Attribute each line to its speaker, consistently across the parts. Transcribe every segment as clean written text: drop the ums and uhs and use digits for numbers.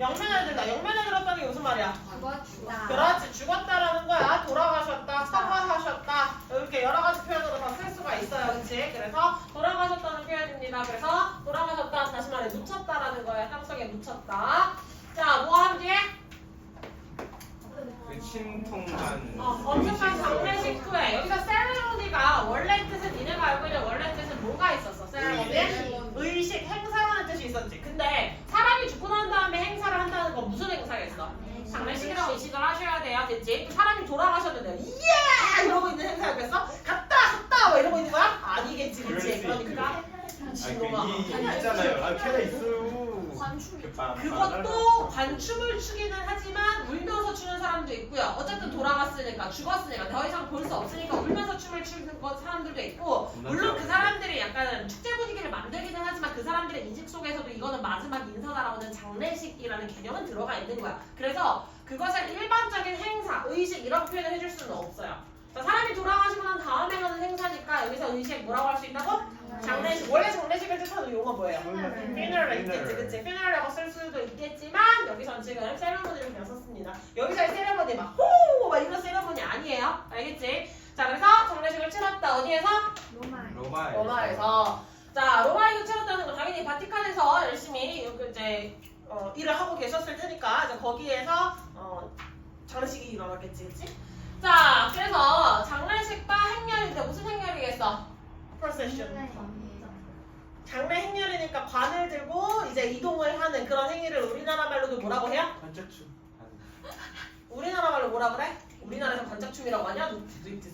Speaker 1: 영면에 들다. 영면에 들었다는 게 무슨 말이야?
Speaker 2: 죽었다.
Speaker 1: 그렇지. 죽었다라는 거야. 돌아가셨다. 사과하셨다. 이렇게 여러 가지 표현으로 다 쓸 수가 있어요. 그렇지? 그래서 돌아가셨다는 표현입니다. 그래서 돌아가셨다. 다시 말해 묻혔다라는 거야. 땅속에 묻혔다. 자, 뭐 한 뒤에?
Speaker 3: 그 신통한
Speaker 1: 엄청난 장례식 후에 여기서 세레모니가 원래 뜻은 니네가 알고 있는 원래 뜻은 뭐가 있었어? 세레모니? 의식, 행사라는 뜻이 있었지. 근데 사람이 죽고 난 다음에 행사를 한다는 건 무슨 행사겠어? 장례식이라고 인식을 하셔야 돼요. 됐지? 사람이 돌아가셨는데 예! 이러고 있는 행사였겠어? 갔다! 뭐 이러고 있는 거야? 아니겠지. 그치? 그러니까 미친놈아.
Speaker 3: 있잖아요. 캐나 있어요.
Speaker 1: 그것도 관춤을 추기는 하지만 울면서 추는 사람도 있고요. 어쨌든 돌아갔으니까 죽었으니까 더 이상 볼 수 없으니까 울면서 춤을 추는 사람들도 있고, 물론 그 사람들이 약간 축제 분위기를 만들기는 하지만 그 사람들의 인식 속에서도 이거는 마지막 인사다라고는 장례식이라는 개념은 들어가 있는 거야. 그래서 그것을 일반적인 행사, 의식 이런 표현을 해줄 수는 없어요. 자, 사람이 돌아가시고 난 다음에 하는 행사니까 여기서 의식 뭐라고 할 수 있다고? 장례식. 원래 장례식을 뜻하는 용어 뭐예요? funeral 있겠지, 그치? funeral이라고 쓸 수도 있겠지만 여기선 지금 세레모니를 그냥 썼습니다. 여기서의 세레모니 막 호! 막 이런 세레모니 아니에요. 알겠지? 자, 그래서 장례식을 치렀다. 어디에서? 로마에서. 자, 로마에서 치렀다는 건 당연히 바티칸에서 열심히 이제 일을 하고 계셨을 테니까 이제 거기에서 장례식이 일어났겠지, 그치? 자, 그래서 장례식과 행렬인데 무슨 행렬이겠어? procession. 장례 행렬이니까 관을 들고 이제 이동을 하는 그런 행위를 우리나라 말로도 뭐라고 해요?
Speaker 3: 관짝춤.
Speaker 1: 우리나라 말로 뭐라 그래? 우리나라에서 관짝춤이라고 하냐? 너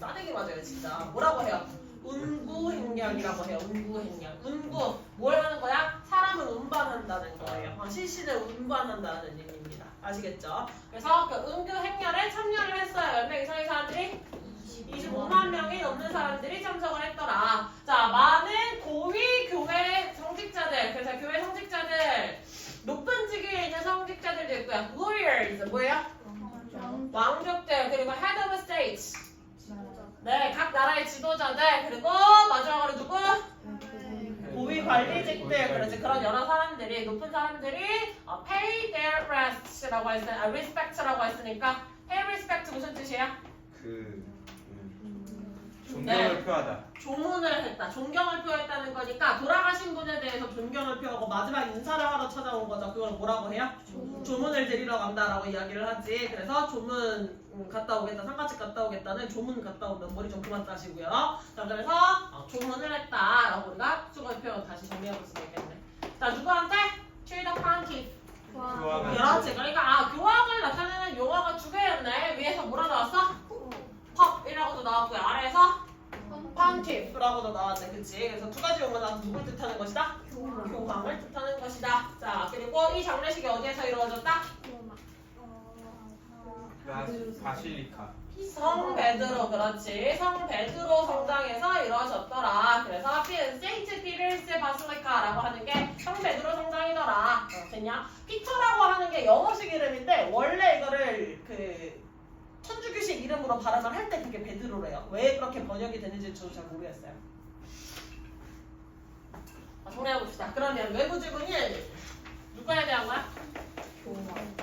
Speaker 1: 싸대기 맞아요 진짜. 뭐라고 해요? 운구 행렬이라고 해요. 운구 행렬. 운구 뭘 하는 거야? 사람을 운반한다는 거예요. 시신을 운반한다는 의미입니다. 아시겠죠? 그래서 그 운구 행렬에 참여를 했어요. 몇 명 이상의 사람들이? 25만 명이 넘는 사람들이 참석을 했더라. 자, 많은 고위 교회 성직자들, 그래서 교회 성직자들, 높은 직위에 있는 성직자들도 있고요. lawyers, 뭐예요? 왕족들, 그리고 head of states. 네, 각 나라의 지도자들, 그리고 마지막으로 누구? 고위 관리직들, 그렇지. 그런 여러 사람들이, 높은 사람들이 pay their respect라고 했으니까, respect라고 했으니까 pay respect 무슨 뜻이에요?
Speaker 3: 존경을 표하다.
Speaker 1: 조문을 했다. 존경을 표했다는 거니까 돌아가신 분에 대해서 존경을 표하고 마지막 인사를 하러 찾아온 거죠. 그걸 뭐라고 해요? 조문을 드리러 간다라고 이야기를 하지. 그래서 조문 갔다 오겠다. 상가집 갔다 오겠다는 조문 갔다 오면 머리 좀 그만 따시고요. 자, 그래서 조문을 했다라고 우리가 수거의 표현 다시 정리해볼 수가 있겠네. 자, 누구한테? To the pontiff. 그렇지. 그러니까 교황을 나타내는 용어가 두 개였네. 위에서 뭐라 나왔어? 펍이라고도 나왔고요. 아래에서 pontiff라고도 나왔네. 그치? 그래서 두 가지 용어가 나와서 누굴 뜻하는 것이다? 교황을 뜻하는 것이다. 자, 그리고 이 장례식이 어디에서 이루어졌다?
Speaker 3: 바실리카.
Speaker 1: 성 베드로. 그렇지. 성 베드로 성당에서 이루어졌더라. 그래서 세인트 피터스 바실리카라고 하는 게 성 베드로 성당이더라. 됐냐? 피터라고 하는 게 영어식 이름인데 원래 이거를 천주교식 이름으로 발음을 할 때 그게 베드로래요. 왜 그렇게 번역이 되는지 저도 잘 모르겠어요. 정리해봅시다. 그러면 외부 지분이 누구에 대한 거야? 교황.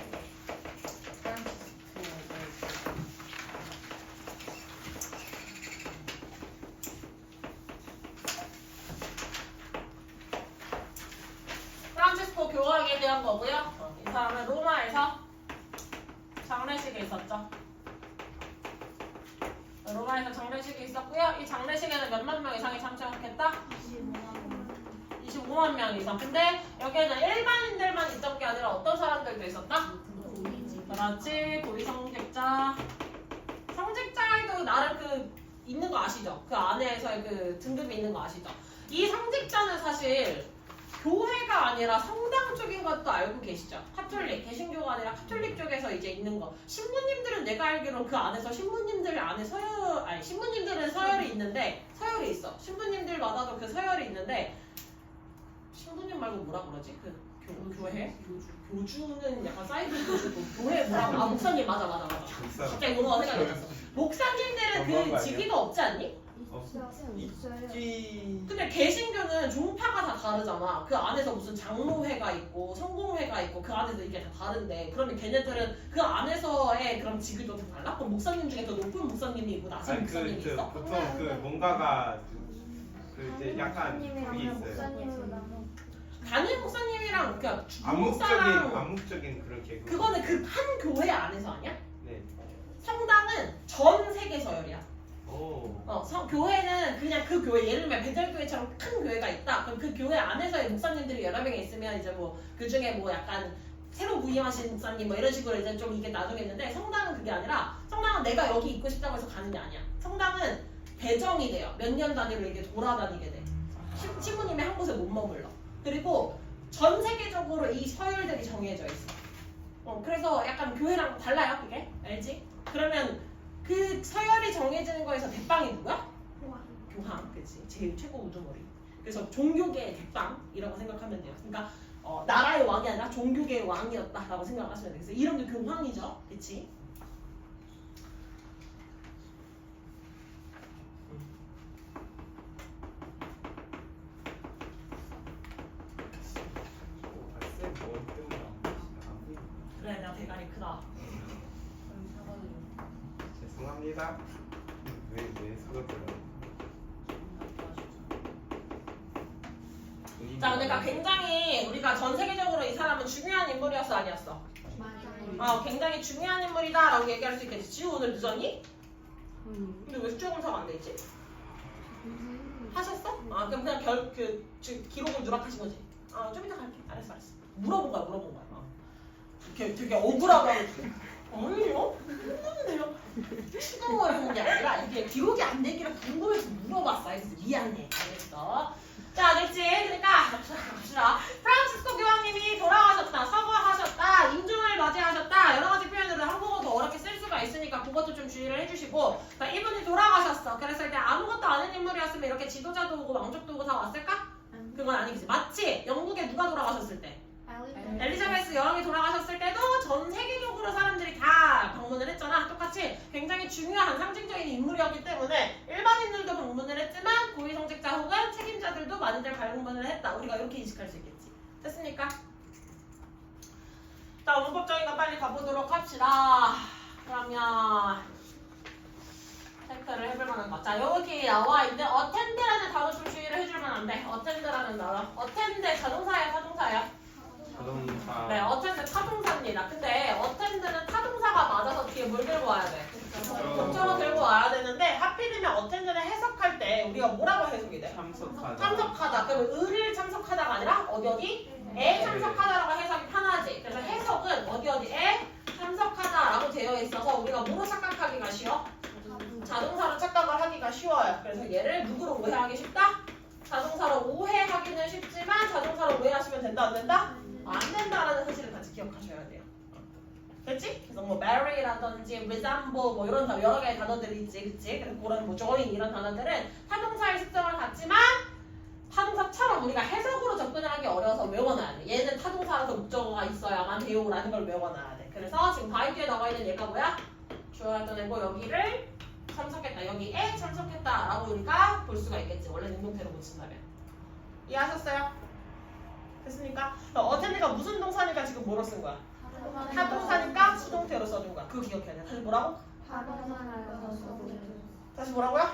Speaker 1: 프란치스코 교황에 대한 거고요. 이 사람은 로마에서 장례식에 있었죠. 로마에서 장례식이 있었고요. 이 장례식에는 몇만 명 이상이 참석했다? 25만 명 이상. 근데 여기에는 일반인들만 있던 게 아니라 어떤 사람들도 있었다? 그렇지. 고위 성직자. 성직자에도 나름 있는 거 아시죠? 그 안에서의 그 등급이 있는 거 아시죠? 이 성직자는 사실 교회가 아니라 성당 쪽인 것도 알고 계시죠? 카톨릭, 개신교가 아니라 카톨릭 쪽에서 이제 있는 거. 신부님들은 내가 알기로는 그 안에서 신부님들 안에 신부님들은 서열이 있는데 서열이 있어. 신부님들마다도 그 서열이 있는데 신부님 말고 뭐라 그러지? 교회? 교주는 약간 사이드 교주고 교회 뭐라고? 목사님 맞아. 갑자기 용어가 생각이 났어. 목사님들은 그 직위가 없지 않니?
Speaker 3: 있지.
Speaker 1: 근데 개신교는 종파가 다 다르잖아. 그 안에서 무슨 장로회가 있고 성공회가 있고 그 안에서 이게 다 다른데 그러면 걔네들은 그 안에서의 그럼 직위도 다 달라? 그럼 목사님 중에 더 높은 목사님이 있고 낮은
Speaker 3: 아니
Speaker 1: 목사님이 있어?
Speaker 3: 보통 그 뭔가가 그 이제 약간 그게 있어요.
Speaker 1: 담임 목사님이랑 그러니까 주목사랑
Speaker 3: 암묵적인 그런 개그.
Speaker 1: 그거는 그 한 교회 안에서 아니야?
Speaker 3: 네.
Speaker 1: 성당은 전 세계 서열이야.
Speaker 3: 오.
Speaker 1: 교회는 그냥 그 교회 예를 들면 베델교회처럼 큰 교회가 있다. 그럼 그 교회 안에서의 목사님들이 여러 명이 있으면 이제 뭐 그 중에 뭐 약간 새로 부임하신 목사님 뭐 이런 식으로 이제 좀 이게 나중에 있는데 성당은 그게 아니라 성당은 내가 여기 있고 싶다고 해서 가는 게 아니야. 성당은 배정이 돼요. 몇 년 단위로 이게 돌아다니게 돼. 신부님이 한 곳에 못 머물러. 그리고 전 세계적으로 이 서열들이 정해져 있어. 그래서 약간 교회랑 달라요, 그게. 알지? 그러면 그 서열이 정해지는 거에서 대빵이 누구야? 교황, 그치? 제일 최고 우두머리. 그래서 종교계의 대빵이라고 생각하면 돼요. 그러니까 나라의 왕이 아니라 종교계의 왕이었다라고 생각하시면 돼요. 그래서 이름도 교황이죠, 그치? 그래, 내가 대가리 크다.
Speaker 3: 죄송합니다. 왜 사과드려요?
Speaker 1: 자, 그러니까 굉장히 우리가 전 세계적으로 이 사람은 중요한 인물이었어, 아니었어? 굉장히 중요한 인물이다라고 얘기할 수 있겠지. 지우 오늘 늦었니? 근데 왜 수조 검사가 안 돼 있지? 하셨어? 그럼 그냥 기록을 누락하신 거지. 좀 이따 갈게. 알았어. 물어본 거야. 되게 억울하다고. 아니요? 했는데요. 추궁을 한 게 아니라 이게 기록이 안 되기를 궁금해서 물어봤어. 그래서 미안해. 알겠어. 자, 됐지? 그러니까 갑시다. 프란치스코 교황님이 돌아가셨다, 서거하셨다, 임종을 맞이하셨다. 여러 가지 표현으로 한국어 더 어렵게 쓸 수가 있으니까 그것도 좀 주의를 해주시고. 자, 이분이 돌아가셨어. 그래서 이제 아무것도 아닌 인물이었으면 이렇게 지도자도 오고 왕족도 오고 다 왔을까? 그건 아니겠지. 맞지? 영국에 누가 돌아가셨을 때? 엘리자베스 여왕이 돌아가셨을 때도 전 세계적으로 사람들이 다 방문을 했잖아. 똑같이 굉장히 중요한 상징적인 인물이었기 때문에 일반인들도 방문을 했지만 고위공직자 혹은 책임자들도 많이들 방문을 했다. 우리가 이렇게 인식할 수 있겠지. 됐습니까? 자, 문법적인 거 빨리 가보도록 합시다. 그러면 체크를 해볼 만한 거. 자, 여기 나와 있는 attend라는 단어 좀 주의를 해줄 만한데 attend라는 단어. attend 자동사야, 타동사야?
Speaker 3: 자동차.
Speaker 1: 네, attend 타동사입니다. 근데 attend는 타동사가 맞아서 뒤에 뭘 들고 와야 돼? 목적어 들고 와야 되는데 하필이면 attend는 해석할 때 우리가 뭐라고 해석이 돼? 참석하다. 그러면 을을 참석하다가 아니라 어디에 참석하다라고 해석이 편하지. 그래서 해석은 어디에 참석하다라고 되어 있어서 우리가 뭐로 착각하기가 쉬워? 자동사로 착각을 하기가 쉬워요. 그래서 얘를 누구로 오해하기 쉽다? 자동사로 오해하기는 쉽지만 자동사로 오해하시면 된다 안 된다? 안 된다라는 사실을 같이 기억하셔야 돼요. 됐지? 그래서 뭐 marry라든지 resemble 뭐 이런 여러 개의 단어들이 있지, 그치? 그래서 그런 뭐 join 이런 단어들은 타동사의 특성을 갖지만 타동사처럼 우리가 해석으로 접근하기 어려워서 외워놔야 돼. 얘는 타동사라서 목적어가 있어야만 돼요라는 걸 외워놔야 돼. 그래서 지금 바이 뒤에 나와 있는 얘가 뭐야? 주어야 되고 여기를 참석했다. 여기에 참석했다라고 우리가 볼 수가 있겠지. 원래 능동태로 붙인다면. 이해하셨어요? 됐습니까? 어텐드가 무슨 동사니까 지금 뭐로 쓴 거야? 타동사니까 수동태로 써준 거야. 그거 기억해야 돼. 다시 뭐라고? 다시 뭐라고요?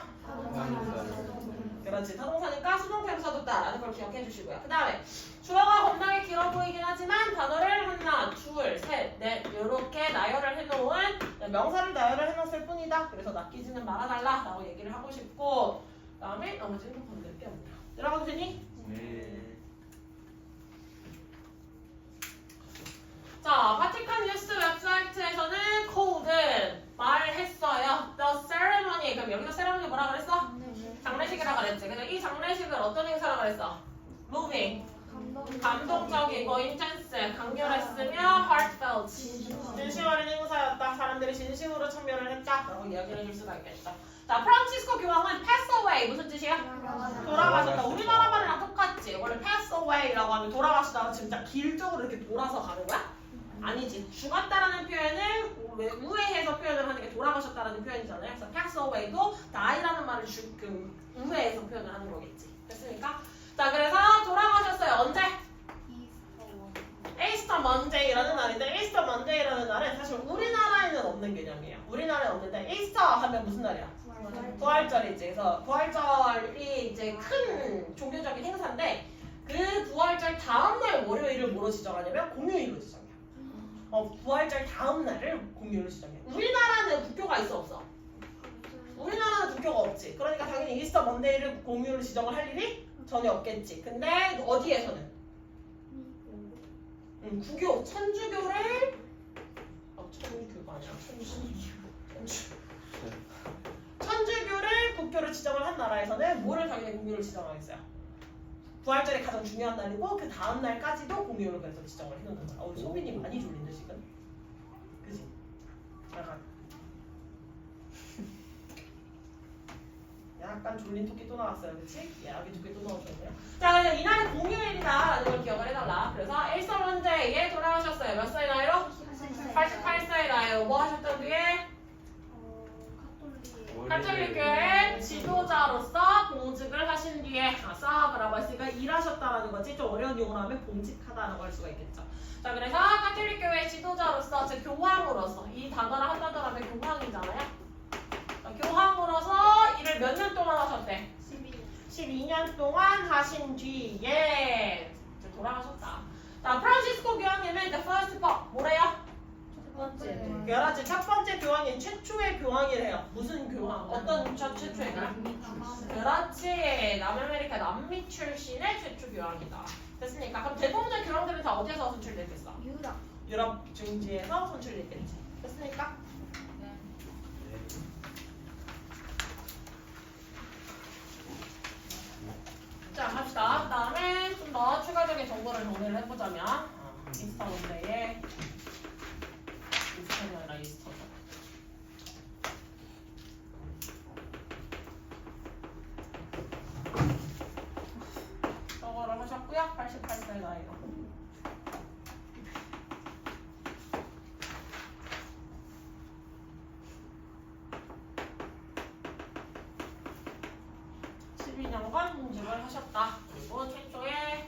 Speaker 1: 그렇지. 타동사니까 수동태로 써줬다라는 걸 기억해 주시고요. 그 다음에 주어가 겁나게 길어 보이긴 하지만 단어를 하나, 둘, 셋, 넷 이렇게 나열을 해놓은 명사를 나열을 해놨을 뿐이다. 그래서 낚이지는 말아달라라고 얘기를 하고 싶고 그 다음에 나머지 핸드폰들 빼옵니다. 들어가도 되니?
Speaker 3: 네.
Speaker 1: 자, 바티칸 뉴스 웹사이트에서는 코든 말했어요. The ceremony. 그럼 여기서 ceremony 뭐라 그랬어? 장례식이라 그랬지. 그래서 이 장례식을 어떤 행사라 그랬어? Moving. 감동적이고 intense. 강렬했으며 heartfelt. 진심 어린 행사였다. 사람들이 진심으로 참여를 했다. 라고 이야기를 해줄 수가 있겠죠. 자, 프란치스코 교황은 pass away. 무슨 뜻이야? 돌아가셨다. 우리나라 말이랑 똑같지. 원래 pass away라고 하면 돌아가시다가 진짜 길적으로 이렇게 돌아서 가는 거야? 아니지. 죽었다라는 표현은 왜 우회해서 표현을 하는 게 돌아가셨다라는 표현이잖아요. 그래서 pass away도 die라는 말을 우회해서 표현을 하는 거겠지. 됐습니까? 자, 그래서 돌아가셨어요. 언제? 에이스터 먼데이라는 날인데 에이스터 먼데이라는 날은 사실 우리나라에는 없는 개념이에요. 우리나라에 없는데 에이스터 하면 무슨 날이야? 부활절이지. 그래서 부활절이 이제 큰 종교적인 행사인데 그 부활절 다음날 월요일을 뭐로 지정하냐면 공휴일로 지정해요. 부활절 다음날을 공휴일로 지정해요. 우리나라는 국교가 있어 없어? 우리나라는 국교가 없지. 그러니까 당연히 이스터 먼데이를 공휴일로 지정을 할 일이 전혀 없겠지. 근데 어디에서는? 국교, 천주교를 천주교가 아니라 천주교를 국교로 지정을 한 나라에서는 뭐를 당연히 공휴일로 지정하겠어요? 부활절이 가장 중요한 날이고 그 다음 날까지도 공휴일로 그래서 지정을 해놓는 거야. 우리 소빈이 많이 졸린데 지금? 그지? 약간 졸린 토끼 또 나왔어요, 그치? 아기 토끼 또 나오셨네요. 자, 그래서 이날이 공휴일이다라는 걸 기억을 해달라. 그래서 에이스터 먼데이에 돌아가셨어요. 몇 살의 나이로? 88살의 나이로. 뭐 하셨던 뒤에? 가톨릭 교회 지도자로서 공직을 하신 뒤에 사업이라고 했으니까 일하셨다라는 거지. 좀 어려운 용어로 하면 봉직하다라고 할 수가 있겠죠. 자, 그래서 가톨릭 교회 지도자로서 즉 교황으로서 이 단어를 한다고 하면 교황이잖아요. 교황으로서 일을 몇 년 동안 하셨대? 12년 동안 하신 뒤에 이제 돌아가셨다. 자, 프란시스코 교황님은 the first pope 뭐래요? 그렇지. 첫 번째 교황인 최초의 교황이래요. 무슨 교황? 어떤 최초의 교황? 그렇지. 남아메리카 남미 출신의 최초 교황이다. 됐으니까 그럼 대부분의 교황들은 다 어디에서 선출됐겠어? 유럽 중지에서 선출됐겠지. 됐으니까? 자, 갑시다. 그 다음에 좀 더 추가적인 정보를 정리를 해보자면 이스터 먼데이에 이스터가 아니라 이스터죠. 저거를 하셨고요. 88살 나이로. 공직을 하셨다. 그리고 최초의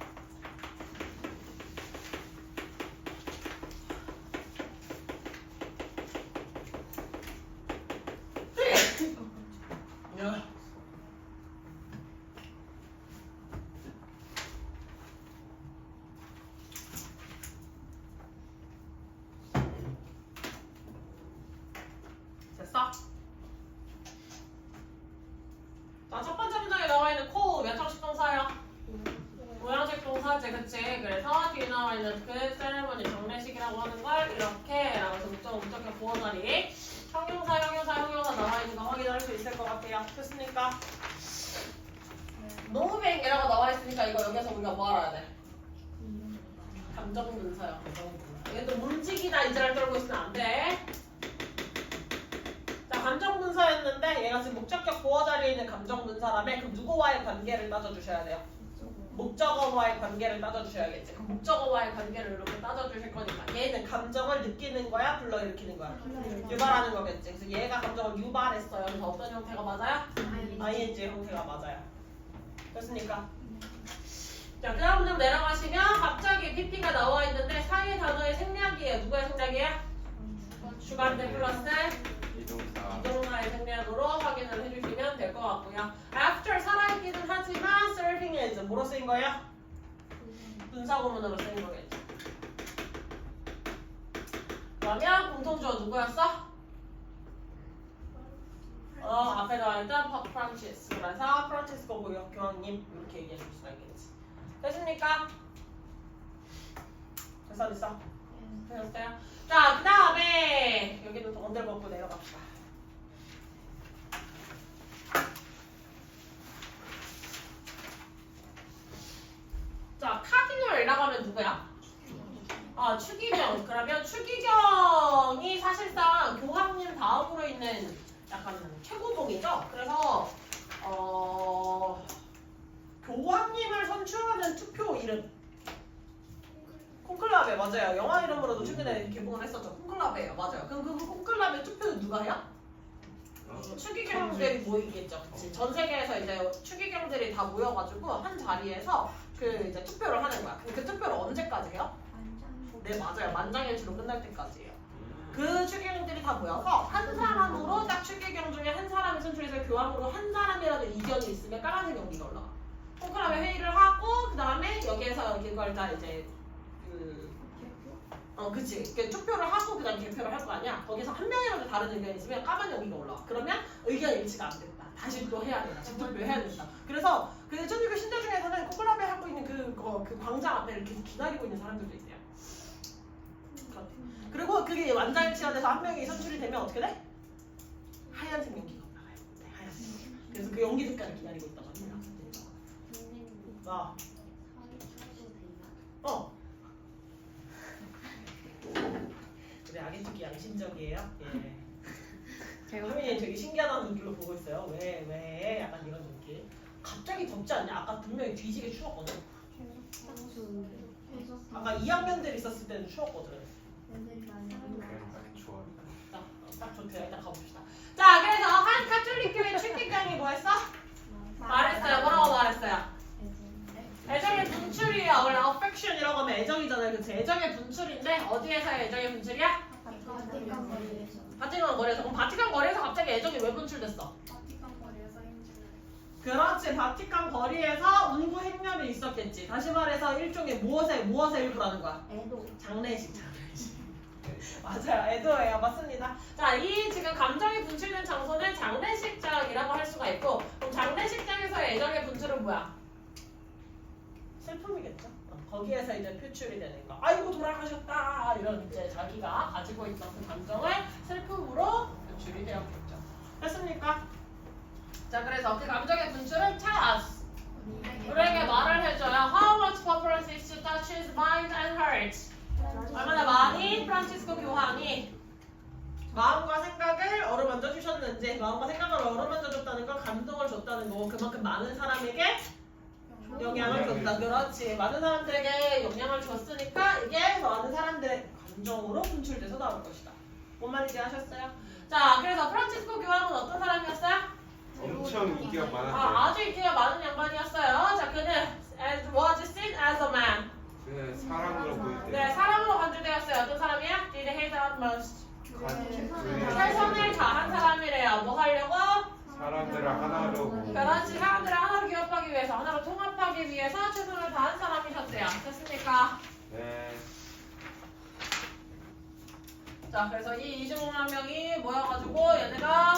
Speaker 1: 됐어? 자, 첫 번째 문장에 나와 있는 코 몇 형식 동사예요? 모양식 동사지, 그치? 그래서 뒤에 나와 있는 그 세레머니 장례식이라고 하는 걸 이렇게 라고 해서 목적 보어자리 형용사 나와 있는 거 확인할 수 있을 것 같아요. 됐습니까? 노브뱅이라고 나와 있으니까 이거 여기서 우리가 뭐 알아야 돼? 감정분사요. 감정분사. 이게 또 움직이다 이제를 떨고 있으면 안 돼. 자, 감정분사였는데 얘가 지금 목적격 보어 자리에 있는 감정분사라면 그 누구와의 관계를 따져주셔야 돼요. 목적어와의 관계를 따져주셔야겠지. 그럼 목적어와의 관계를 이렇게 따져주실 거니까 얘는 감정을 느끼는 거야? 불러일으키는 거야? 유발하는 거겠지. 그래서 얘가 감정을 유발했어요. 그래서 어떤 형태가 맞아요? ing 형태가 맞아요. 됐습니까? 자, 그 다음 좀 내려가시면 갑자기 PP가 나와 있는데 사이의 단어의 생략이에요. 누구의 생략이에요? 주관대 플러스 이동사의 생략으로 확인을 해주시면 될 것 같고요. After 살아있기는 하지만 serving as 뭐로 쓰인 거예요? 분사구문으로 쓰인 거겠죠. 그러면 공통주어 누구였어? 앞에 나와있던 퍼 프란시스. 그래서 프란시스코 교황님 이렇게 얘기해 줄 수가 있겠지. 됐습니까? 됐어? 되셨어요? 자, 그 다음에 여기는 더 언들 벗고 내려갑시다. 자, 카디널이라고 하면 누구야? 추기경. 그러면 추기경이 사실상 교황님 다음으로 있는 약간 최고봉이죠. 그래서 교황님을 선출하는 투표 이름 콘클라베 맞아요. 영화 이름으로도 최근에 개봉을 했었죠. 콘클라베예요. 맞아요. 그럼 그 콘클라베 투표는 누가 해요? 추기경들이 모이겠죠. 그치? 전 세계에서 이제 추기경들이 다 모여가지고 한 자리에서 그 이제 투표를 하는 거야. 그 투표를 언제까지 해요? 네 맞아요. 만장일치로 끝날 때까지예요. 그 추기경들이 다 모여서 한 사람으로 딱 추기경 중에 한 사람이 선출해서 교황으로 한 사람이라도 이견이 있으면 까만색 연기가 올라가. 콘클라베 회의를 하고 그 다음에 여기에서 이걸 다 이제 그치. 투표를 하고 그 다음에 개표를 할 거 아니야. 거기서 한 명이라도 다른 의견이 있으면 까만 연기가 올라와. 그러면 의견 일치가 안 된다. 다시 또 해야 된다. 재투표 해야 된다. 그래서 그 천주교 신자 중에서는 콘클라베 하고 있는 그 광장 앞에 이렇게 기다리고 있는 사람들도 있대요. 그리고 그게 만장일치가 돼서 한 명이 선출이 되면 어떻게 돼? 하얀색 연기가 올라가요. 네, 하얀색. 그래서 그 연기 색깔을 기다리고 있다고 합니다. 그래 아기토끼 양심적이에요. 예. 하민이 되게 신기하다는 눈길로 보고 있어요. 왜? 약간 이런 눈길. 갑자기 덥지 않냐? 아까 분명히 뒤지게 추웠거든. 아까 2학년들 있었을 때는 추웠거든.
Speaker 3: 좋아.
Speaker 1: 딱 좋대요. 일단 가봅시다. 자, 그래서 한 가톨릭 교회 출기경이 뭐 했어? 말했어요. 뭐라고 말했어요? 애정의 분출이에요. 원래 affection이라고 하면 애정이잖아요. 그치? 애정의 분출인데 어디에서의 애정의 분출이야? 바티칸 거리에서. 그럼 바티칸 거리에서 갑자기 애정이 왜 분출됐어? 그렇지. 바티칸 거리에서 운구 행렬이 있었겠지. 다시 말해서 일종의 무엇의 일부라는 거야? 장례식. 맞아요. 애도예요. 맞습니다. 자, 이 지금 감정이 분출된 장소는 장례식장이라고 할 수가 있고 그럼 장례식장에서의 애정의 분출은 뭐야? 슬픔이겠죠. 거기에서 이제 표출이 되는 거. 아이고 돌아가셨다. 이런 이제 자기가 가지고 있던 그 감정을 슬픔으로 표출이 되었겠죠. 됐습니까? 자, 그래서 그 감정의 분출은 차스. 우리에게 말을 해줘요. How much Pope Francis touches mind and heart. 얼마나 많이 프란치스코 교황이 마음과 생각을 어루만져 주셨는지, 마음과 생각을 어루만져 줬다는 건 감동을 줬다는 거고 그만큼 많은 사람에게 영향을 줬다. 그렇지. 많은 사람들에게 영향을 줬으니까 이게 많은 사람들의 감정으로 분출돼서 나올 것이다. 뭔 말인지 아셨어요? 자, 그래서 프란치스코 교황은 어떤 사람이었어요?
Speaker 3: 엄청 인기가 많았어요.
Speaker 1: 아주 인기가 많은 양반이었어요. 자, 그는 was seen as a man.
Speaker 3: 그 사람으로 보일 때.
Speaker 1: 네, 사람으로 간주되었어요. 어떤 사람이야? Did his utmost. 최선을 다한 사람이래요. 뭐 하려고?
Speaker 3: 사람들을 하나로 보고.
Speaker 1: 그렇지. 사람들을 하나로 기업하기 위해서, 하나로 통합하기 위해서 최선을 다한 사람이셨대요. 됐습니까?
Speaker 3: 네.
Speaker 1: 자, 그래서 이 26만 명이 모여가지고 얘네가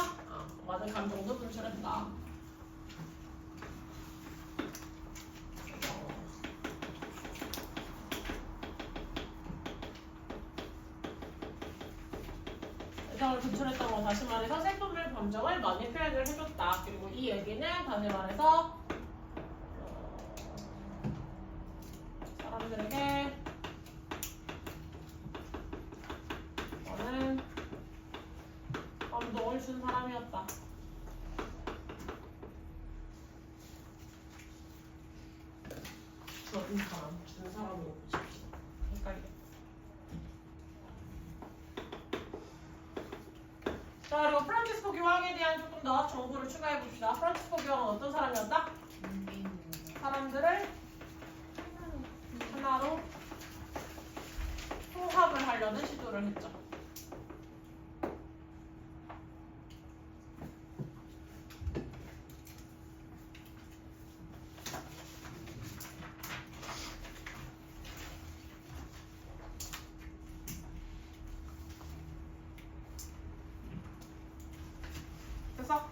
Speaker 1: 많은 감정도 분출했다. 애정을 분출했던 건 다시 말해서 슬픔을 감정을 많이 표현을 해줬다. 그리고 이 얘기는 다시 말해서 사람들에게 많은 감동을 준 사람이었다. 준 사람으로 보십시오. 헷갈려. 자, 그리고 프란치스코 교황에 대한 조금 더 정보를 추가해 봅시다. 프란치스코 교황은 어떤 사람이었다? 사람들을 하나로 통합을 하려는 시도를 했죠. 됐어?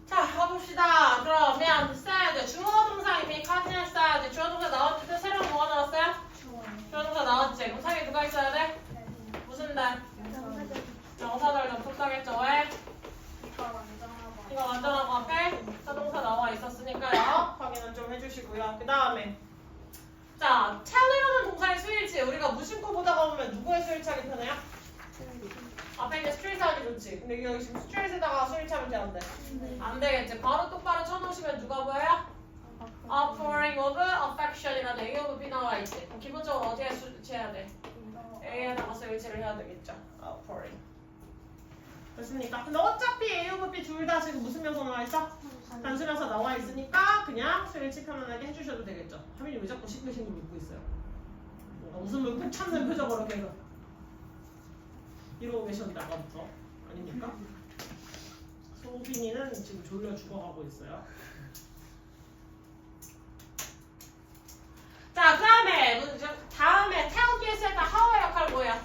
Speaker 1: 자, 가봅시다. 그러면 said 주어 동사 이미 카지나 said 주어 동사 나왔을 때 새로운 뭐가 나왔어요? 주어 동사 나왔지. 그럼 사이에 누가 있어야 돼? 무슨 달? 명사절 접속사겠죠. 왜? 이거 완전하고 앞에 자동사 나와 있었으니까요. 확인은 좀 해주시고요. 그 다음에 자, tell이라는 동사의 수일치 우리가 무심코 보다가 보면 누구의 수일치하기 편해요? 앞에 있는 스트레이트 하기 좋지. 근데 여기 지금 스트레이트에다가 스위치 하면 돼, 안 돼? 안 되겠지. 바로 똑바로 쳐놓으시면 누가 보여요? Outpouring of affection이라도 A of B 나와 있지. 그럼 기본적으로 어디에 스위치해야 돼? A에다가 스위치를 해야 되겠죠. Outpouring. 됐습니까? 근데 어차피 A of B 둘 다 지금 무슨 명사 나와 있어? 단수명사 나와 있으니까 그냥 스위치 편안하게 해주셔도 되겠죠. 하민이 왜 자꾸 싱글싱글 웃고 있어요? 뭔가 웃음을 꾹 참는 표정으로 계속 이러고 계셨는데 아까부터 아닙니까? 소빈이는 지금 졸려 죽어가고 있어요. 자, 다음에 태우기에서 했던 하우의 역할 뭐야?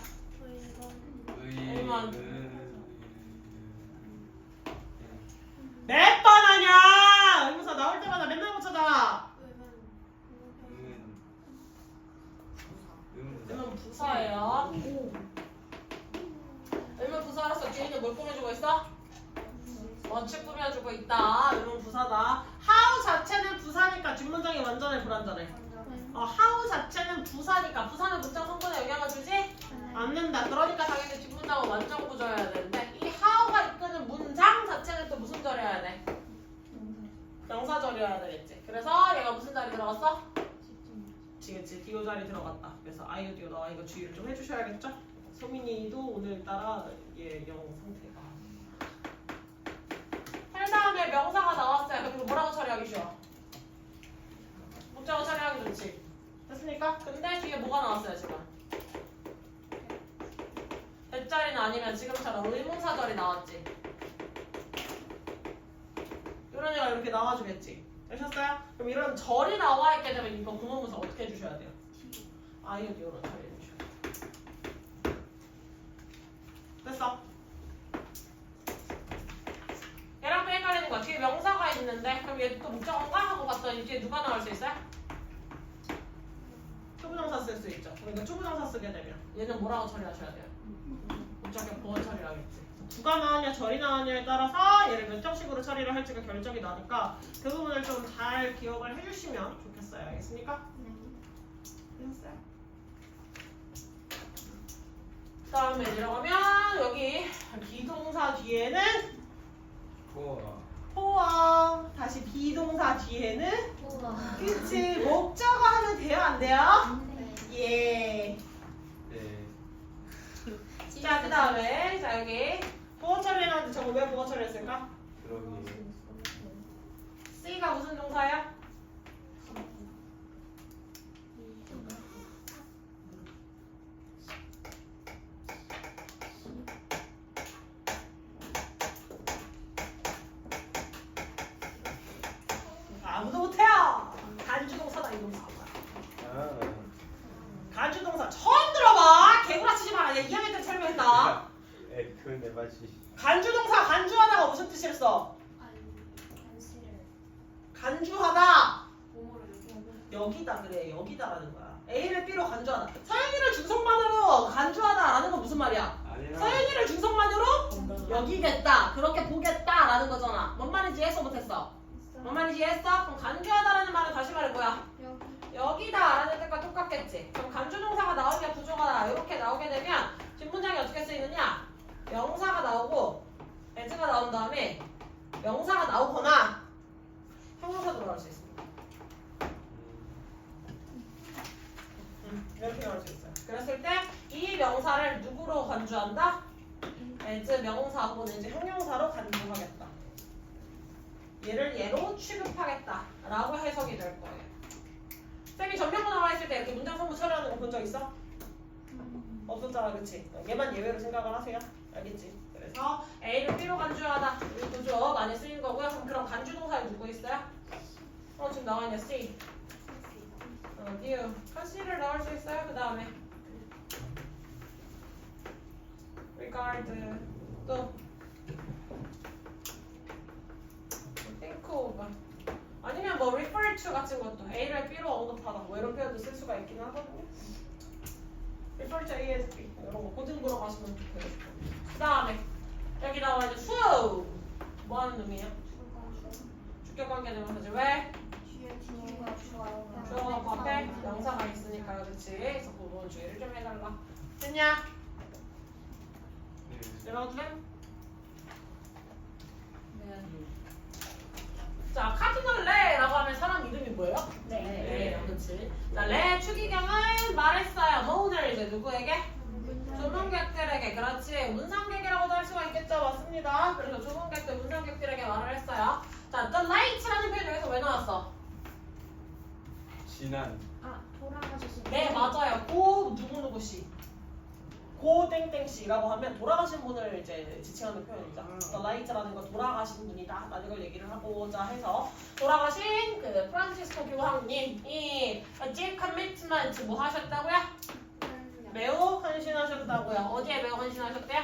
Speaker 1: 몇 번 하냐? 의문사 나올 때마다 맨날 고쳐잖아. 의문 부사예요. 의문 부사로서 뒤에는 뭘 꾸며주고 있어? 원칙 꾸며주고 있다. 의문 부사다. how 자체는 부사니까 뒷문장이 완전해 불완전해? how 자체는 부사니까 부사는 문장 성분에 영향을 주지 않는다. 그러니까 당연히 뒷문장은 완전 구조여야 되는데 이 how가 이끄는 문장 자체는 또 무슨 절여야 돼? 명사절여야 되겠지. 그래서 얘가 무슨 자리 들어갔어? 그치 디오 자리 들어갔다. 그래서 아이오디오 나와 이거 주의를 좀 해주셔야겠죠? 소민이도 오늘따라 영 상태가 할 다음에 명사가 나왔어요. 그럼 뭐라고 처리하기 쉬워? 문자로 처리하기 좋지. 됐습니까? 근데 뒤에 뭐가 나왔어요 지금? 대자리는 아니면 지금처럼 의문사절이 나왔지. 이런 애가 이렇게 나와주겠지. 되셨어요? 그럼 이런 절이 나와 있게 되면 이거 구문문사 어떻게 해주셔야 돼요? 아이오디오로 처리해 주셔야 돼요. 됐어? 얘랑 또 헷갈리는 거야. 뒤에 명사가 있는데 그럼 얘 또 목적어인가? 하고 봤더니 뒤에 누가 나올 수 있어요? 초부정사 쓸 수 있죠. 그러니까 초부정사 쓰게 되면 얘는 뭐라고 처리하셔야 돼요? 목적격 보호 처리를 하겠지. 부가 나왔냐 절이 나왔냐에 따라서 얘를 몇 형식으로 처리를 할지가 결정이 나니까 그 부분을 좀 잘 기억을 해주시면 좋겠어요. 알겠습니까? 됐어요. 그 다음에 내려가면 여기 비동사 뒤에는 포와 다시 비동사 뒤에는 그치 목적어 하면 돼요 안 돼요? 예. 자 그 다음에 자 여기 보호 처리해놨는데 저거 왜 보호 처리했을까? C가 무슨 동사야? 아무도 못해요. 간주동사다 이 동사. 간주동사 처음 들어봐. 개구라치지 마라. 내가 2학년 때 설명했다.
Speaker 3: 그건 내 맛이.
Speaker 1: 간주동사 간주하다가 무슨 뜻을 써? 간주하다. 여기다 그래. 여기다라는 거야. A를 B로 간주하다. 서연이를 중성만으로 간주하다라는 건 무슨 말이야? 서연이를 중성만으로 여기겠다. 그렇게 보겠다라는 거잖아. 뭔 말인지 했어 못했어? 뭔 말인지 했어? 그럼 간주하다라는 말은 다시 말해 뭐야? 여기다라는 뜻과 똑같겠지. 그럼 간주동사가 나오면 구조가 이렇게 나오게 되면 뒷문장이 어떻게 쓰이느냐? 명사가 나오고 애즈가 나온 다음에 명사가 나오거나 형용사도 나올 수 있습니다. 이렇게 나올 수 있어요. 그랬을 때 이 명사를 누구로 간주한다? 애즈 명사 혹은 이제 형용사로 간주하겠다. 얘를 얘로 취급하겠다 라고 해석이 될 거예요. 쌤이 전명구 나와 있을 때 이렇게 문장 성분 처리하는 거 본 적 있어? 없었잖아 그치? 얘만 예외로 생각을 하세요. 알겠지? 그래서 A를 B로 간주하다 이 구조 많이 쓰인 거고요. 그럼 간주동사에 누구 있어요? 지금 나와 있네 C. new. C를 넣을 수 있어요. 그 다음에 regard 또 think of 아니면 뭐 refer to 같은 것도 A를 B로 언급하다 뭐 이런 표현도 쓸 수가 있긴 하거든요. refer to A as B 이런 거 고등부로 가시면 좋고요. 그 다음에 여기 나와 있는 who 뭐 하는 놈이에요? 주격관계 대명사지. 왜? 주어가 앞에 명사가 있으니까요. 그치? 그래서 그 부분 주의를 좀 해달라. 됐냐? 이러도 돼?
Speaker 2: 네.
Speaker 1: 자, 카디널 레라고 하면 사람 이름이 뭐예요?
Speaker 2: 네.
Speaker 1: 그렇지. 자, 레 추기경은 말했어요. 뭐 오늘 이제 누구에게? 조문객들에게. 그렇지. 문상객이라고도 할 수가 있겠죠. 맞습니다. 그래서 조문객들, 문상객들에게 말을 했어요. 자, the late라는 표현 여기서 왜 나왔어?
Speaker 3: 지난.
Speaker 2: 아, 돌아가셨어요.
Speaker 1: 네, 맞아요. 고 누구누구씨. 고 땡땡씨라고 하면 돌아가신 분을 이제 지칭하는 표현이죠. The late라는 건 돌아가신 분이다. 라는 걸 얘기를 하고자 해서 돌아가신 그 프란치스코 교황님이 deep commitment 뭐 하셨다고요? 매우 헌신하셨다고요. 어디에 매우 헌신하셨대요?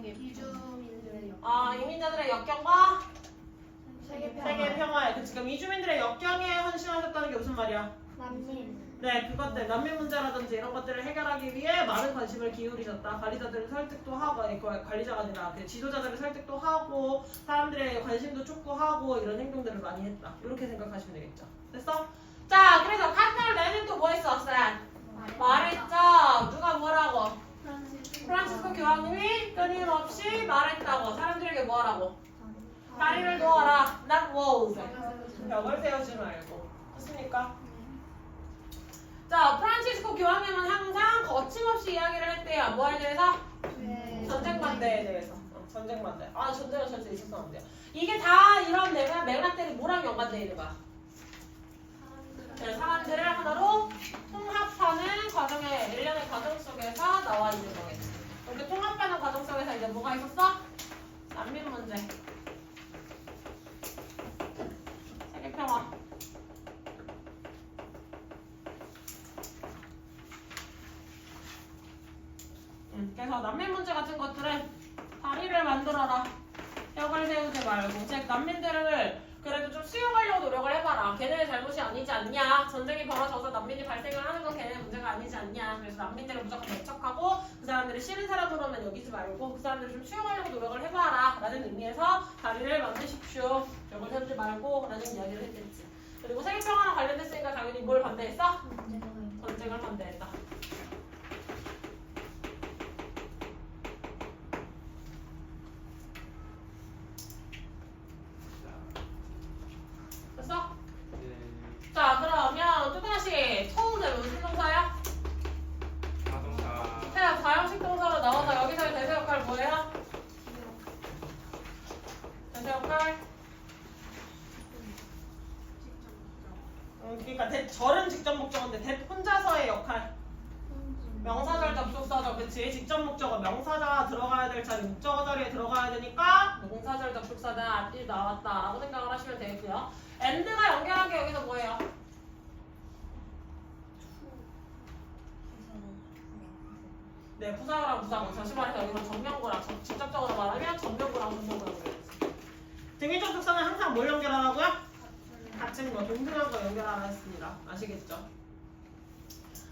Speaker 2: 이주민들의
Speaker 1: 아, 이민자들의 역경과
Speaker 2: 세계
Speaker 1: 세계 평화에. 그 지금 이주민들의 역경에 헌신하셨다는 게 무슨 말이야?
Speaker 2: 난민.
Speaker 1: 네, 그것들 난민 문제라든지 이런 것들을 해결하기 위해 많은 관심을 기울이셨다. 관리자들을 설득도 하고, 아니, 관리자가 아니라 그 지도자들을 설득도 하고, 사람들의 관심도 촉구하고 이런 행동들을 많이 했다. 이렇게 생각하시면 되겠죠. 됐어? 자, 그래서 카디널 레는 또 뭐 했어? 말했죠. 누가 뭐라고? 프란치스코 교황님이 끊임없이 말했다고. 사람들에게 뭐하라고? 다리를 놓아라. Not walls. 벽을 세우지 말고. 됐습니까? 자, 프란치스코 교황님은 항상 거침없이 이야기를 했대요. 뭐에 대해서? 전쟁 반대에 대해서. 전쟁 반대. 아, 전쟁은 절대 있어서는 안 돼요. 이게 다 이런 맥락들이 뭐랑 연관되어 있는 거야? 네, 사람들을 하나로 통합하는 과정의 일련의 과정 속에서 나와 있는 거겠지. 이렇게 통합하는 과정 속에서 이제 뭐가 있었어? 난민 문제. 세계 평화. 그래서 난민 문제 같은 것들은 다리를 만들어라. 벽을 세우지 말고. 즉 난민들을 그래도 좀 수용하려고 노력을 해봐라. 걔네의 잘못이 아니지 않냐. 전쟁이 벌어져서 난민이 발생을 하는 건 걔네 문제가 아니지 않냐. 그래서 난민들을 무조건 배척하고 그 사람들이 싫은 사람으로만 여기지 말고 그 사람들을 좀 수용하려고 노력을 해봐라 라는 의미에서 다리를 만드십시오. 벽을 세우지 말고 라는 이야기를 했겠지. 그리고 세계평화랑 관련됐으니까 당연히 뭘 반대했어? 전쟁을 반대했다. 됐어? 자, 그러면 또다시 처음에 무슨 동사야?
Speaker 3: 자동차.
Speaker 1: 자형식 동사로 나와서 여기서의 대세 역할 뭐예요? 대세 역할? 그러니까 절은 직접 목적어인데 대 혼자서의 역할. 명사절 접속사절. 그치? 직접 목적어 명사자 들어가야 될 자리 목적어 자리에 들어가야 되니까 명사절 접속사다 앞뒤 나왔다 라고 생각을 하시면 되겠고요. and가 연결한 게 여기서 뭐예요? 네, 부사랑 부사고. 다시 말해서 여기서 정명구랑 직접적으로 말하면 정명구랑 정명구라고 그랬지. 등위 접속사는 항상 뭘 연결하라고요? 같은 거, 동등한 거 연결하라 했습니다. 아시겠죠?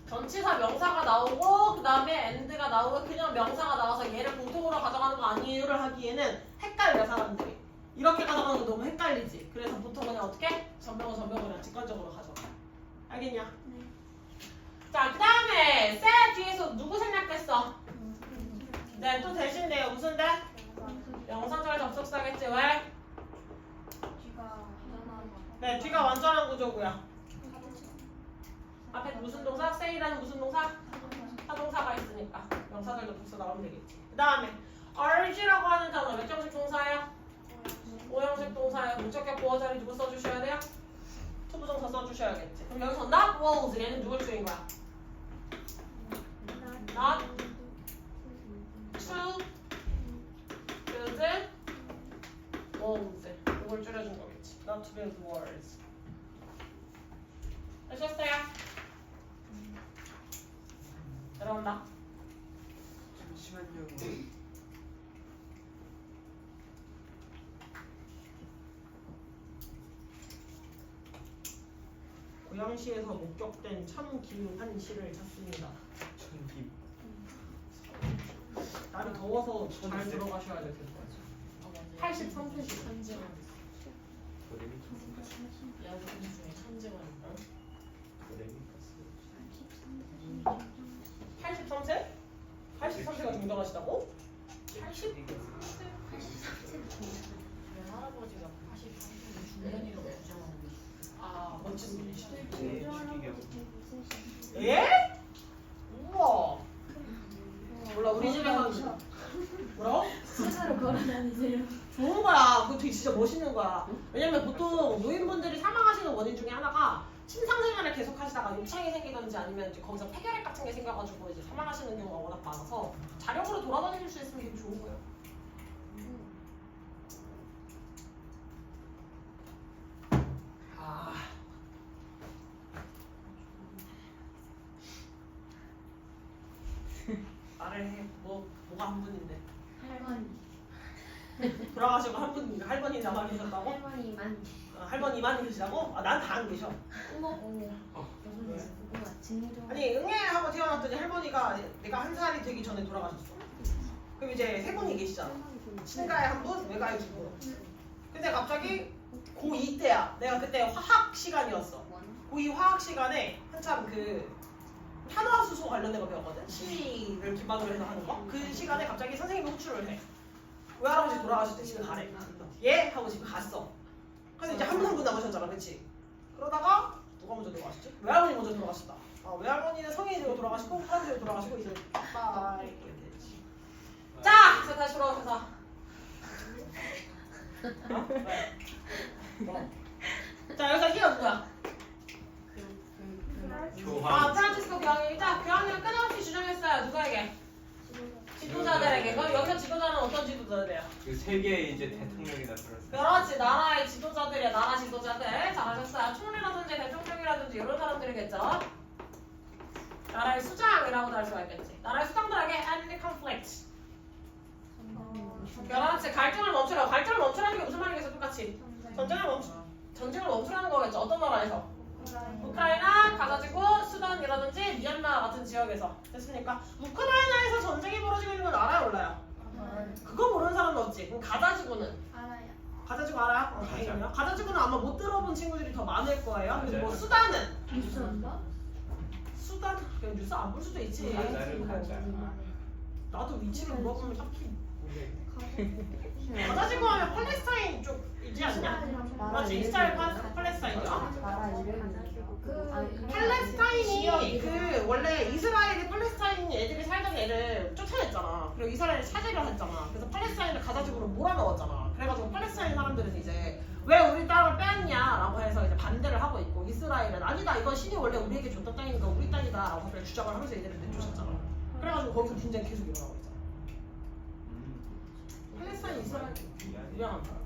Speaker 1: 전치사 명사가 나오고 그 다음에 and가 나오고 그냥 명사가 나와서 얘를 공통으로 가져가는 거 아니에요를 하기에는 헷갈려 사람들이. 이렇게 가져가는 거 너무 헷갈리지. 그래서 보통 그냥 어떻게? 전명은 그냥 직관적으로 가져가. 알겠냐?
Speaker 2: 네.
Speaker 1: 자, 그 다음에 세 뒤에서 누구 생략됐어? 네, 또 대신돼요. 무슨 대? 명사절 접속사겠지. 왜? 네, 뒤가 완전한 구조고요. 앞에 무슨 동사? say라는 무슨 동사? 타동사가 있으니까 명사절 접속사 나오면 되겠지. 그 다음에 urge라고 하는 단어 몇 형식 동사예요? 5형식 동사예요. 목적격 보어 자리 누구 써주셔야 돼요? 투부정사 써주셔야겠지. 그럼 여기서 not walls 얘는 누굴 주인 거야? not to build walls. 이걸 줄여준 거겠지. not to build walls. 되셨어요? 들어온다.
Speaker 3: 잠시만요.
Speaker 1: 고양시에서 목격된 참 기묘한 시를 찾습니다.
Speaker 3: 천기.
Speaker 1: 날이 더워서 잘 들어가셔야 될 텐데. 83cm 천지만. 야구분 중에 천지만. 83세? 83세가 중정하시다고? 붙이는 분이시죠.
Speaker 2: 조절하고
Speaker 1: 예? 우와. 몰라 우리 집에서 뭐라고?
Speaker 2: 스스로 걸어다니세요.
Speaker 1: 좋은 거야. 그거 되게 진짜 멋있는 거야. 왜냐면 보통 노인분들이 사망하시는 원인 중에 하나가 신상생활을 계속 하시다가 임창이 생기든지 아니면 이제 거기서 폐결핵 같은 게 생겨가지고 이제 사망하시는 경우가 워낙 많아서 자력으로 돌아다닐 수 있으면 되게 좋은 거예요. 아. 말을 해. 뭐가 한 분인데.
Speaker 2: 할머니.
Speaker 1: 돌아가시고 한 분, 할머니 나만 계셨다고?
Speaker 2: 할머니만.
Speaker 1: 할머니만 계시다고? 난 다 안 계셔.
Speaker 2: 어머. 무슨 그거 증조.
Speaker 1: 아니 응애하고 태어났더니 할머니가 내가 한 살이 되기 전에 돌아가셨어. 그럼 이제 세 분이 계시잖아. 친가에 한 분, 외가에 두 분. 근데 갑자기 고2 때야. 내가 그때 화학 시간이었어. 고2 화학 시간에 한참 그 탄화수소 관련된 거 배웠거든. 시를 기반으로 해서 하는 거. 그 시간에 갑자기 선생님이 호출을 해. 외할아버지 돌아가실 때 집에 가래. 예? 하고 집에 갔어. 근데 이제 한 분 남으셨잖아, 그치? 그러다가 누가 먼저 돌아가셨지? 외할머니 먼저 돌아가셨다. 외할머니는 성인이 되고 돌아가시고 할아버지가 돌아가시고 이제 빠이 이렇게 됐지. 자, 그래서 다시 돌아오셔서. 자, 여기서 키가 누구야?
Speaker 3: 교황.
Speaker 1: 프란치스코 교황이 일단 교황님은 끊임없이 주장했어요. 누구에게? 지도자들에게. 그럼 여기서 지도자는 어떤 지도자들이에요?
Speaker 3: 그 세계의 이제 대통령이나 그런.
Speaker 1: 그렇지, 나라의 지도자들이야. 나라 지도자들. 잘하셨어요. 총리라든지 대통령이라든지 이런 사람들이겠죠. 나라의 수장이라고도 할 수가 있겠지. 나라의 수장들에게 end conflict. 그렇지, 갈등을 멈추라고. 갈등을 멈추라는 게 무슨 말이겠어, 똑같이. 전쟁을 멈추라는 거겠죠. 어떤 나라에서? 우크라이나, 가자지구, 수단이라든지 미얀마 같은 지역에서. 됐습니까? 우크라이나에서 전쟁이 벌어지고 있는 건 알아요, 몰라요? 그거 모르는 사람은 없지. 그럼 가자지구는?
Speaker 2: 알아요.
Speaker 1: 가자지구 알아요?
Speaker 3: 가자.
Speaker 1: 다행이네요. 가자지구는 아마 못 들어본 친구들이 더 많을 거예요. 그리고 뭐
Speaker 3: 맞아요.
Speaker 1: 수단은?
Speaker 2: 뉴스인가?
Speaker 1: 수단? 그냥 뉴스 안 볼 수도 있지.
Speaker 3: 가자는 가자.
Speaker 1: 나도 위치를 물어보면 딱히 가자지구 하면 팔레스타인 쪽이지 않냐? 맞지? 이스라엘 팔레스타인이죠? 팔레스타인이 그 원래 이스라엘이 팔레스타인 애들이 살던 애를 쫓아냈잖아. 그리고 이스라엘을 차지를 했잖아. 그래서 팔레스타인을 가자지구로 몰아넣었잖아. 그래가지고 팔레스타인 사람들은 이제 왜 우리 땅을 뺐냐라고 해서 이제 반대를 하고 있고, 이스라엘은 아니다, 이건 신이 원래 우리에게 줬던 땅이니까 우리 땅이다라고 주장을 하면서 얘들을 내쫓았잖아. 그래가지고 거기서 분쟁이 계속 일어나고 있잖아. 팔레스타인 이스라엘 유명한 거야.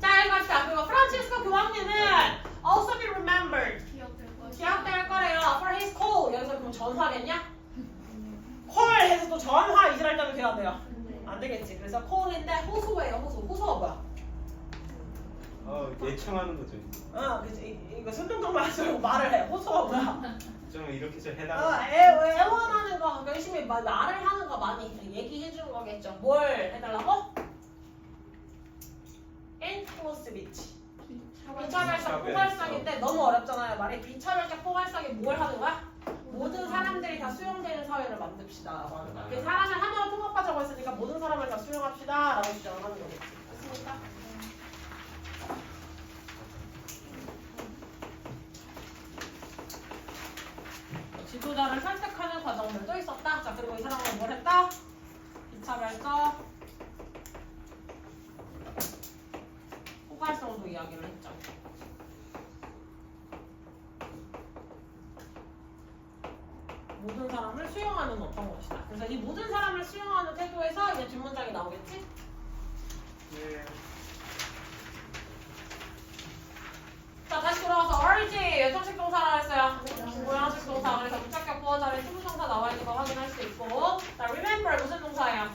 Speaker 1: 자, 여기 갑시다. 그리고 프란치스코 교황님은 also be remembered. 기억될 거래요. For his call. 여기서 그럼 전화겠냐? call 해서 또 전화 이스라엘 땅을 돼야 돼요. 안 되겠지. 그래서 call인데 호소예요. 호소가 뭐야?
Speaker 3: 예청하는 거죠.
Speaker 1: 그치. 이거 설명정말 하지 말고 말을 해. 호소가 뭐야?
Speaker 3: 좀 이렇게 좀 해달라.
Speaker 1: 애원하는 거, 열심히 말을 하는 거 많이 얘기해 주는 거겠죠. 뭘 해달라고? inclusivity. 비차별적 포괄성인데 너무 어렵잖아요. 말이 비차별적 포괄성이 뭘 하는 거야? 모든 사람들이 다 수용되는 사회를 만듭시다라고 하는 거야. 그 사람을 하나로 통합하자고 했으니까 모든 사람을 다 수용합시다라고 주장을 하는 거겠지. 됐습니까? 지도자를 설득하는 과정들도 있었다. 자, 그리고 이 사람은 뭘 했다? 비차별적 포괄성도 이야기를 했죠. 모든 사람을 수용하는 어떤 것이다. 그래서 이 모든 사람을 수용하는 태도에서 이제 뒷문장이 나오겠지?
Speaker 3: 예.
Speaker 1: 자, 다시 돌아와서 RG 연속식 동사라 했어요. 모양식 동사. 그래서 목적격 보어자리 수부정사 나와 있는 거 확인할 수 있고. 자, remember 무슨 동사예요?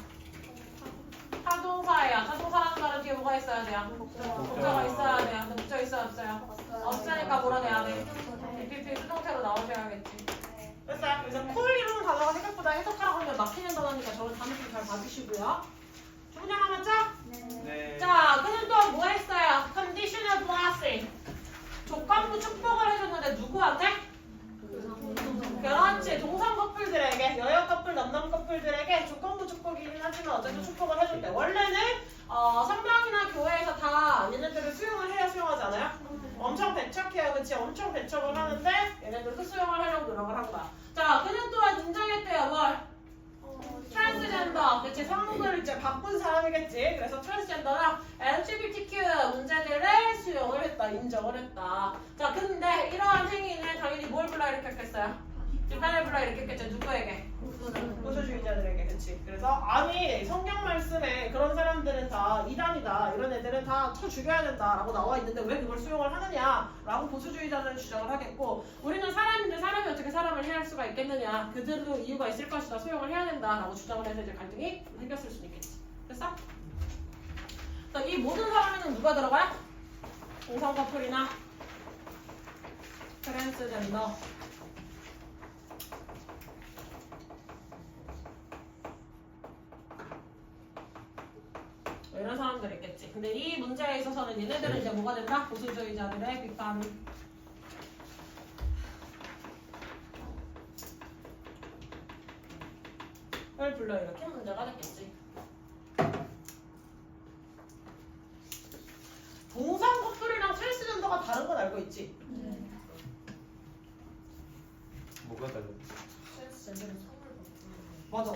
Speaker 1: 타동사예요. 타동사라는 말은 뒤에 뭐가 있어야 돼요? 목적어가 있어야 돼요. 근데 목적 있어요, 없어요? 없으니까 뭐라 돼야 돼? BPP 수동태로 나오셔야겠지. 됐어요? 그래서 콜이라는 단어가 생각보다 해석하라고 하면 막히는 단어니까 저는 단어 좀 잘 봐주시고요. 두 문장 남았죠?
Speaker 3: 네.
Speaker 1: 자, 그는 또 뭐 했어요? Conditional blessing. 조건부 축복을 해줬는데 누구한테? 그렇지. 동성 커플들에게, 여여 커플, 남남 커플들에게 조건부 축복이긴 하지만 어쨌든 축복을 해줬대. 원래는 성당이나 교회에서 다 얘네들을 수용을 해야 수용하지 않아요? 엄청 대처 그치? 엄청 배척을 하는데 얘네들도 수용을 하려고 노력을 한 거야. 자, 그는 또한 인정했대요. 뭘? 트랜스젠더, 그치? 성을 이제 바꾼 사람이겠지. 그래서 트랜스젠더랑 LGBTQ 문제들을 수용을 했다, 인정을 했다. 자, 근데 이러한 행위는 당연히 뭘 불러일으켰겠어요? 비판을 불러일으켰겠죠. 누구에게? 보수주의자들에게, 그치? 그래서 아니 성경 말씀에 그런 사람들은 다 이단이다, 이런 애들은 다 쳐 죽여야 된다라고 나와 있는데 왜 그걸 수용을 하느냐라고 보수주의자들은 주장을 하겠고, 우리는 사람인데 사람이 어떻게 사람을 해할 수가 있겠느냐, 그들도 이유가 있을 것이다, 수용을 해야 된다라고 주장을 해서 이제 갈등이 생겼을 수도 있겠지. 됐어? 자, 이 모든 사람에는 누가 들어가요? 동성 커플이나 트랜스젠더, 이런 사람들이 있겠지. 근데 이 문제에 있어서는 얘네들은 이제 뭐가 된다? 보수주의자들의 비판을 불러일으킨 문제가 됐겠지. 동성 커플이랑 트랜스젠더가 다른 건 알고 있지?
Speaker 3: 뭐가 다르지?
Speaker 1: 트랜스젠더는 맞아.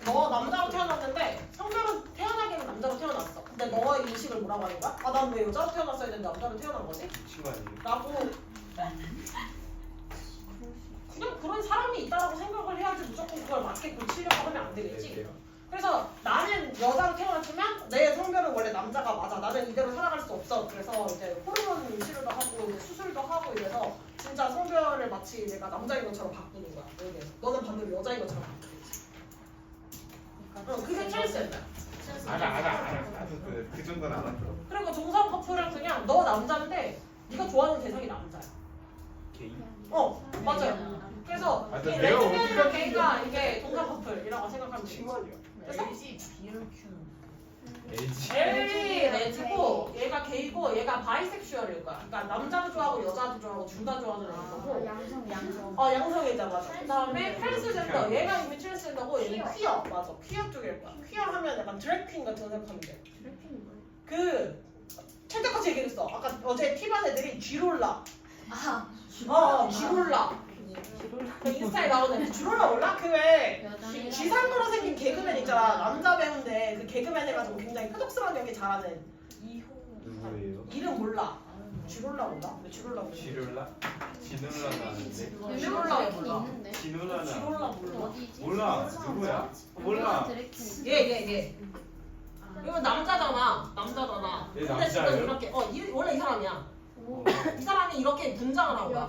Speaker 1: 너 남자로 태어났는데 성별은 태어나기는 남자로 태어났어. 근데 너의 인식을 뭐라고 하는 거야? 아, 난 왜 여자로 태어났어야 되는데 남자로 태어난 거지?
Speaker 3: 친구 아니에요?
Speaker 1: 라고 그냥 그런 사람이 있다라고 생각을 해야지 무조건 그걸 맞게 고치려고 하면 안 되겠지. 그래서 나는 여자로 태어났지만 내 성별은 원래 남자가 맞아. 나는 이대로 살아갈 수 없어. 그래서 이제 호르몬 치료도 하고 이제 수술도 하고 이래서 진짜 성별을 마치 내가 남자인 것처럼 바꾸는 거야. 여기에서. 너는 방금 여자인 것처럼 바꾸겠지. 그게 트랜스젠더야.
Speaker 3: 알아. 그 정도는 알았어.
Speaker 1: 그리고 동성 커플은 그냥 너 남자인데 네가 좋아하는 대상이 남자야.
Speaker 3: 개인?
Speaker 1: 맞아요. 그래서
Speaker 3: 아,
Speaker 1: 이
Speaker 3: 내가
Speaker 1: 레즈비언이랑
Speaker 3: 어떻게
Speaker 1: 게이가 이게 동성 커플이라고 생각하면 되지.
Speaker 3: 친구 아니야?
Speaker 4: LG, BLQ.
Speaker 3: LG.
Speaker 1: 엘리 레즈고 얘가 게이고 얘가 바이섹슈얼일 거야. 그러니까 남자도 좋아하고 여자도 좋아하고 둘 다 좋아하는 거고.
Speaker 2: 양성.
Speaker 1: 양성애자 맞아. 그다음에 트랜스젠더 얘가 이미 트랜스젠더고 얘는 퀴어 맞아. 퀴어 쪽일 거야. 퀴어 하면 약간 드래퀸 같은 거 생각하면 돼. 그 최대까지 얘기했어. 아까 어제 티반 애들이 쥐롤라. 쥐롤라. 그 인스타에 나오는 쥐롤라 몰라? 그 왜 쥐상도로 생긴 개그맨 있잖아. 남자 배우인데 그 개그맨 해가지고 굉장히 쾌적스러운 연기 잘하는.
Speaker 3: 누구예요?
Speaker 1: 이름 몰라. 쥐롤라 몰라? 근데 쥐롤라 몰라.
Speaker 3: 지룰라? 지눌라는 아는데.
Speaker 1: 쥐롤라 몰라.
Speaker 3: 지눌라는
Speaker 1: 쥐롤라
Speaker 3: 아는데.
Speaker 1: 몰라.
Speaker 3: 몰라. 누구야? 몰라.
Speaker 1: 얘. 이거 남자잖아.
Speaker 3: 얘
Speaker 1: 근데 지금
Speaker 3: 남자예요?
Speaker 1: 이렇게 원래 이 사람이야. 이 사람이 이렇게 분장을 한 거야.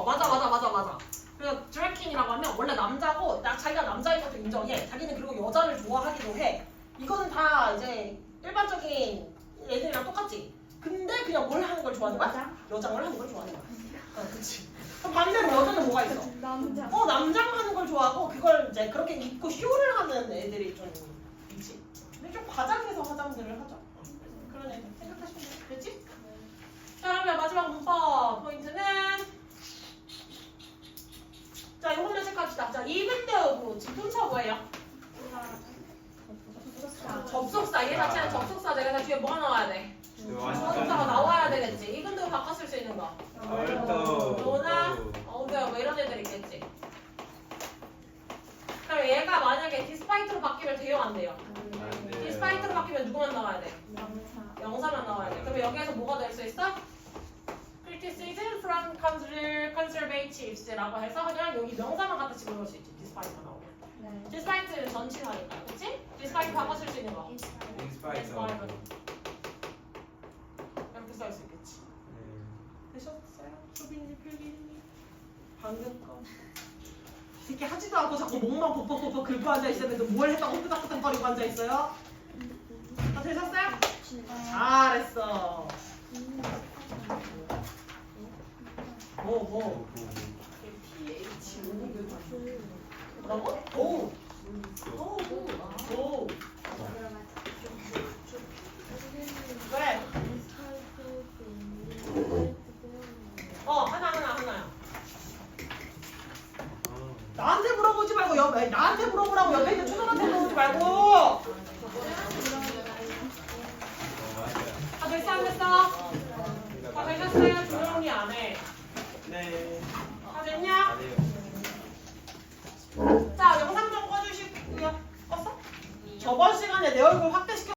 Speaker 1: 맞아. 그래서 드래킹이라고 하면 원래 남자고 자기가 남자인 것도 인정해. 자기는 그리고 여자를 좋아하기도 해. 이거는 다 이제 일반적인 애들이랑 똑같지. 근데 그냥 뭘 하는 걸 좋아하는 거야? 여장을 하는 걸 좋아하는 거야. 그치. 그럼 반대로 여자는 뭐가 있어? 남장 하는 걸 좋아하고 그걸 이제 그렇게 입고 쇼를 하는 애들이 좀 있지. 근데 좀 과장해서 화장들을 하죠. 그런 애들 생각하시면 되겠지? 자, 그러면 마지막 문법 포인트는 자, 이것만 체크합시다. 자, 이분대어부 지금 동사 뭐예요? 접속사. 얘 자체는 접속사. 내가 뒤에 뭐가 나와야 돼? 접속사가 나와야 되겠지. 이분대어 바꿨을 수 있는 거. 너나 뭐 이런 애들 있겠지. 그럼 얘가 만약에 디스파이트로 바뀌면 돼요, 안 돼요? 디스파이트로 바뀌면 누구만 나와야 돼? 영사만 나와야 돼. 그럼 여기에서 뭐가 될 수 있어? criticism from conservatives,라고 해서 그냥 여기 명사만 갖다 집어넣을 수 있지. 디스파이트가 나오면. 디스파이트는 전치사니까, 그렇지? 디스파이트 바꿔 쓸 수 있는 거.
Speaker 3: 인스파이터.
Speaker 1: 이렇게 써 있을 수 있겠지. 되셨어요? 수빈이, 필기님? 방금 거. 이렇게 하지도 않고 자꾸 목만 벅벅벅벅 긁고 앉아있었는데 뭘 했다고 끄덕끄덕거리고 앉아있어요? 다 되셨어요? 잘했어. 뭐? 뭐라고? 오. 그래. 하나야. 나한테 물어보지 말고 나한테 물어보라고 옆에 있는 초등한테 물어보지 말고. 다 됐어 안 됐어? 다 되셨어요? 조용히. 정리 안 해.
Speaker 3: 네.
Speaker 1: 다 됐냐?
Speaker 3: 안 해요.